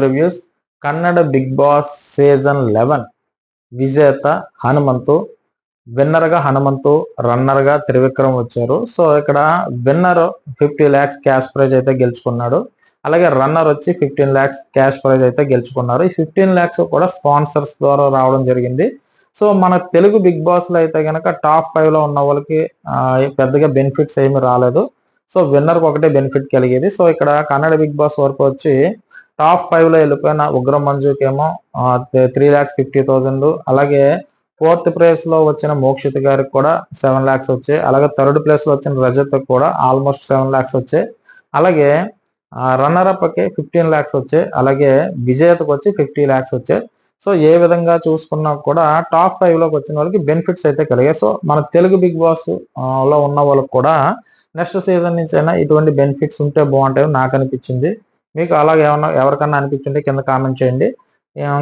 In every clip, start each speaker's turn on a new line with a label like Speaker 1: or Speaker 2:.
Speaker 1: Reviews Kannada Bigg Boss season 11 విజేత Hanumanthu, winner గా Hanumanthu, runner గా త్రివిక్రమ్ వచ్చారు. సో ఇక్కడ విన్నర్ 50 lakhs క్యాష్ ప్రైజ్ అయితే గెలుచుకున్నాడు. అలాగే రన్నర్ వచ్చి 15 lakhs క్యాష్ ప్రైజ్ అయితే గెలుచుకున్నారు. ఈ 15 lakhs కూడా స్పాన్సర్స్ ద్వారా రావడం జరిగింది. సో మన తెలుగు బిగ్ బాస్ లో అయితే కనుక టాప్ 5 లో ఉన్న వాళ్ళకి పెద్దగా బెనిఫిట్స్ ఏమి రాలేదు. సో విన్నర్ ఒకటే బెనిఫిట్ కలిగేది. సో ఇక్కడ కన్నడ బిగ్ బాస్ వరకు వచ్చి టాప్ 5 లో వెళ్ళిపోయిన ఉగ్రం మంజుకేమో 3,50,000, అలాగే 4th ప్లేస్ లో వచ్చిన మోక్షిత్ గారికి కూడా 7 lakhs వచ్చాయి. అలాగే 3rd ప్లేస్ లో వచ్చిన రజత్ కూడా ఆల్మోస్ట్ 7 lakhs వచ్చాయి. అలాగే రన్నర్ అప్ కి 15 lakhs వచ్చాయి. అలాగే విజేతకు వచ్చి 50 lakhs వచ్చాయి. సో ఏ విధంగా చూసుకున్నా కూడా టాప్ 5 లోకి వచ్చిన వాళ్ళకి బెనిఫిట్స్ అయితే కలిగాయి. సో మన తెలుగు బిగ్ బాస్ లో ఉన్న వాళ్ళకి కూడా నెక్స్ట్ సీజన్ నుంచి అయినా ఇటువంటి బెనిఫిట్స్ ఉంటే బాగుంటాయని నాకు అనిపించింది. మీకు అలాగే ఏమన్నా ఎవరికన్నా అనిపించింటే కింద కామెంట్ చేయండి.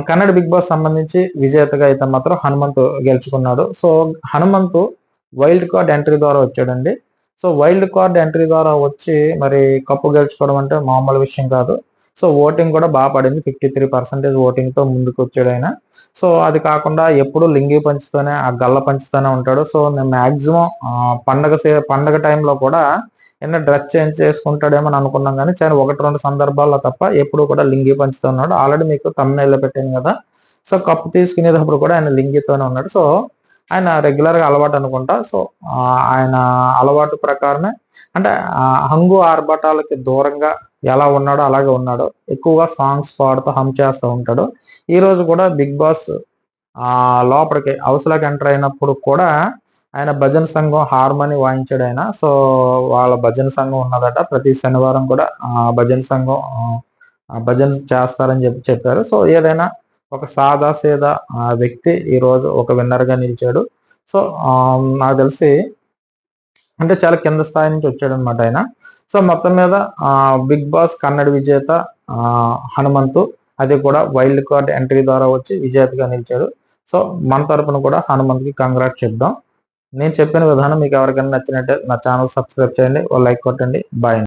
Speaker 1: కన్నడ బిగ్ బాస్ సంబంధించి విజేతగా అయితే మాత్రం హనుమంతు గెలుచుకున్నాడు. So Hanumanthu wild card entry ద్వారా వచ్చాడండి. సో వైల్డ్ కార్డ్ ఎంట్రీ ద్వారా వచ్చి మరి కప్పు గెలుచుకోవడం అంటే మామూలు విషయం కాదు. సో ఓటింగ్ కూడా బాగా పడింది. 53% ఓటింగ్ తో ముందుకు వచ్చాడు ఆయన. సో అది కాకుండా ఎప్పుడు లింగి పంచుతోనే ఆ గల్ల పంచుతూనే ఉంటాడు. సో నేను మాక్సిమం పండగ టైంలో కూడా ఏమైనా డ్రెస్ చేంజ్ చేసుకుంటాడేమో అని అనుకున్నాం, కానీ చాలా 1-2 సందర్భాల్లో తప్ప ఎప్పుడు కూడా లింగి పంచుతూ ఉన్నాడు. ఆల్రెడీ మీకు తమ్ముళ్ళు పెట్టాను కదా. సో కప్పు తీసుకునేటప్పుడు కూడా ఆయన లింగితోనే ఉన్నాడు. సో ఆయన రెగ్యులర్ గా అలవాటు అనుకుంటా. సో ఆయన అలవాటు ప్రకారమే అంటే హంగు ఆర్భటాలకి దూరంగా ఎలా ఉన్నాడో అలాగే ఉన్నాడు. ఎక్కువగా సాంగ్స్ పాడుతూ హమ్ చేస్తూ ఉంటాడు. ఈ రోజు కూడా బిగ్ బాస్ లోపలికి హౌస్లోకి ఎంటర్ అయినప్పుడు కూడా ఆయన భజన సంఘం హార్మోని వాయించాడు ఆయన. సో వాళ్ళ భజన సంఘం ఉన్నదట. ప్రతి శనివారం కూడా భజన సంఘం భజన చేస్తారని చెప్పారు. సో ఏదైనా ఒక సాదా సీదా వ్యక్తి ఈ రోజు ఒక విన్నర్ గా నిలిచాడు. సో నాకు తెలిసి అంటే చాలా కింద స్థాయి నుంచి వచ్చాడు అనమాట ఆయన. సో మొత్తం మీద బిగ్ బాస్ కన్నడ విజేత హనుమంతు, అది కూడా వైల్డ్ కార్డ్ ఎంట్రీ ద్వారా వచ్చి విజేతగా నిలిచాడు. సో మన తరపున కూడా హనుమంతుకి కంగ్రాట్ చెప్దాం. నేను చెప్పిన విధానం మీకు ఎవరికైనా నచ్చినట్టే నా ఛానల్ సబ్స్క్రైబ్ చేయండి, లైక్ కొట్టండి. బాయ్.